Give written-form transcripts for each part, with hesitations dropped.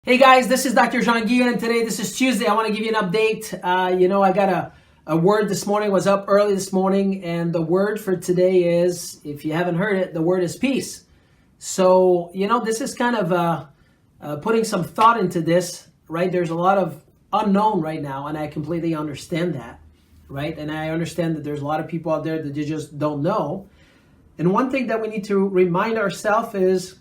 Hey guys, this is Dr. Jean-Guy, and today, this is Tuesday. I want to give you an update. I got a word this morning, was up early this morning, and the word for today is, if you haven't heard it, the word is peace. So, this is kind of putting some thought into this, right? There's a lot of unknown right now, and I completely understand that, right? And I understand that there's a lot of people out there that you just don't know. And one thing that we need to remind ourselves is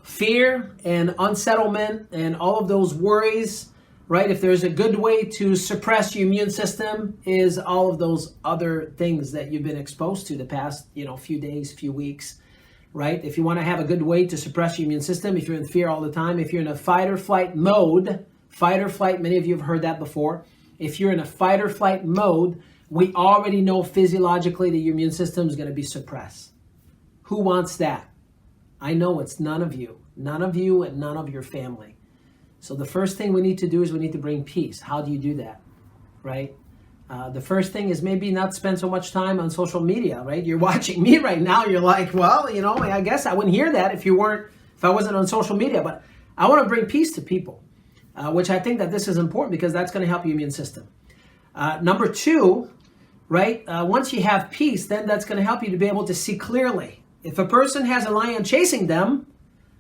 fear and unsettlement and all of those worries, right? If there's a good way to suppress your immune system, is all of those other things that you've been exposed to the past, few days, few weeks, right? If you want to have a good way to suppress your immune system, if you're in fear all the time, if you're in a fight or flight mode, fight or flight, many of you have heard that before. If you're in a fight or flight mode, we already know physiologically that your immune system is going to be suppressed. Who wants that? I know it's none of you and none of your family. So the first thing we need to do is we need to bring peace. How do you do that, right? The first thing is maybe not spend so much time on social media, right? You're watching me right now. You're like, well, I guess I wouldn't hear that if I wasn't on social media. But I want to bring peace to people, which I think that this is important because that's going to help your immune system. Number two, right? Once you have peace, then that's going to help you to be able to see clearly. If a person has a lion chasing them,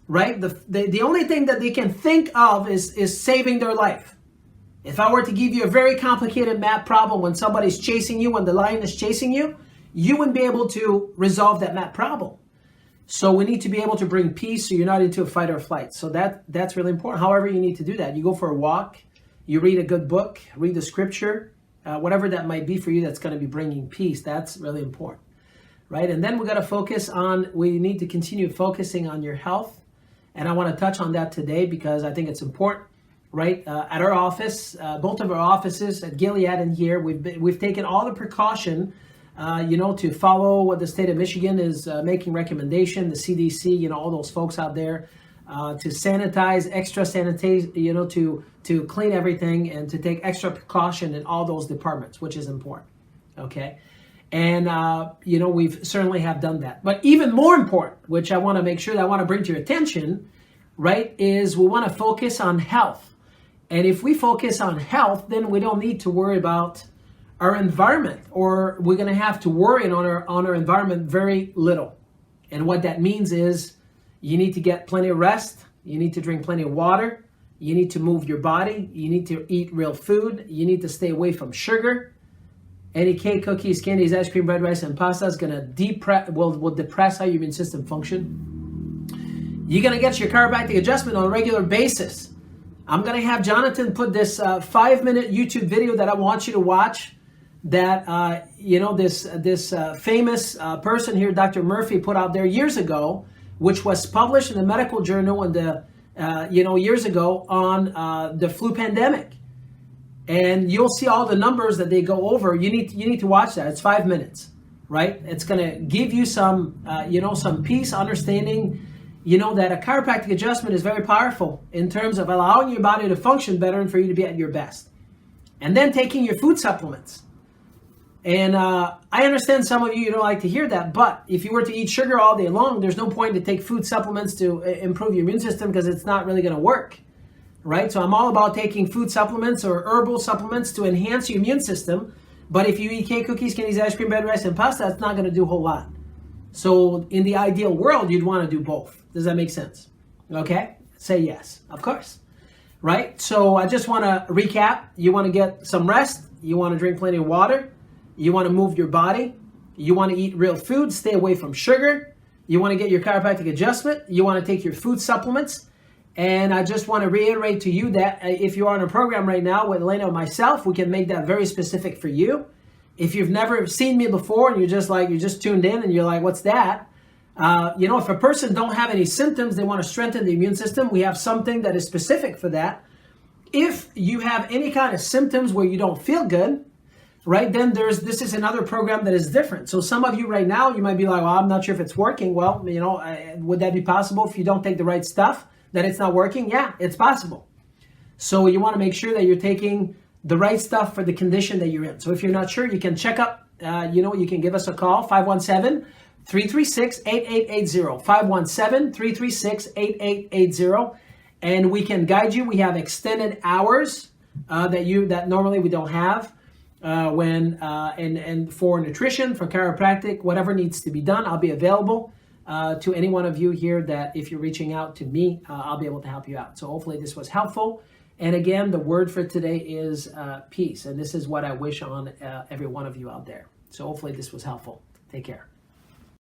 right, the only thing that they can think of is saving their life. If I were to give you a very complicated math problem when somebody's chasing you, when the lion is chasing you, you wouldn't be able to resolve that math problem. So we need to be able to bring peace so you're not into a fight or flight. So that's really important. However you need to do that. You go for a walk, you read a good book, read the scripture, whatever that might be for you that's going to be bringing peace. That's really important. Right? And then we got to we need to continue focusing on your health. And I want to touch on that today because I think it's important, right? At our office, both of our offices at Gilead and here, we've taken all the precaution, to follow what the state of Michigan is making recommendation, the CDC, all those folks out there, to sanitize, extra sanitize, to clean everything and to take extra precaution in all those departments, which is important. Okay. And, we've certainly have done that. But even more important, which I want to make sure that I want to bring to your attention, right, is we want to focus on health. And if we focus on health, then we don't need to worry about our environment, or we're going to have to worry on our environment very little. And what that means is you need to get plenty of rest. You need to drink plenty of water. You need to move your body. You need to eat real food. You need to stay away from sugar. Any cake, cookies, candies, ice cream, bread, rice, and pasta is going to will depress how your immune system function. You're going to get your chiropractic adjustment on a regular basis. I'm going to have Jonathan put this 5-minute YouTube video that I want you to watch. That this famous person here, Dr. Murphy, put out there years ago, which was published in the medical journal years ago on the flu pandemic. And you'll see all the numbers that they go over. You need to watch that. It's 5 minutes, right? It's going to give you some, some peace, understanding, that a chiropractic adjustment is very powerful in terms of allowing your body to function better and for you to be at your best. And then taking your food supplements. And I understand some of you don't like to hear that, but if you were to eat sugar all day long, there's no point to take food supplements to improve your immune system because it's not really going to work. Right? So I'm all about taking food supplements or herbal supplements to enhance your immune system. But if you eat cake, cookies, candies, ice cream, bread, rice, and pasta, it's not going to do a whole lot. So in the ideal world, you'd want to do both. Does that make sense? Okay? Say yes. Of course. Right? So I just want to recap. You want to get some rest. You want to drink plenty of water. You want to move your body. You want to eat real food. Stay away from sugar. You want to get your chiropractic adjustment. You want to take your food supplements. And I just want to reiterate to you that if you're on a program right now with Elena or myself, we can make that very specific for you. If you've never seen me before and you're just tuned in and you're like, what's that? If a person don't have any symptoms, they want to strengthen the immune system, we have something that is specific for that. If you have any kind of symptoms where you don't feel good, right, then this is another program that is different. So some of you right now, you might be like, well, I'm not sure if it's working. Well, would that be possible if you don't take the right stuff? That it's not working? Yeah, it's possible. So you want to make sure that you're taking the right stuff for the condition that you're in. So if you're not sure, you can check up, you can give us a call, 517-336-8880, 517-336-8880. and we can guide you. We have extended hours that normally we don't have. And for nutrition, for chiropractic, whatever needs to be done, I'll be available to any one of you here. That if you're reaching out to me, I'll be able to help you out. So hopefully this was helpful. And again, the word for today is peace. And this is what I wish on every one of you out there. So hopefully this was helpful. Take care.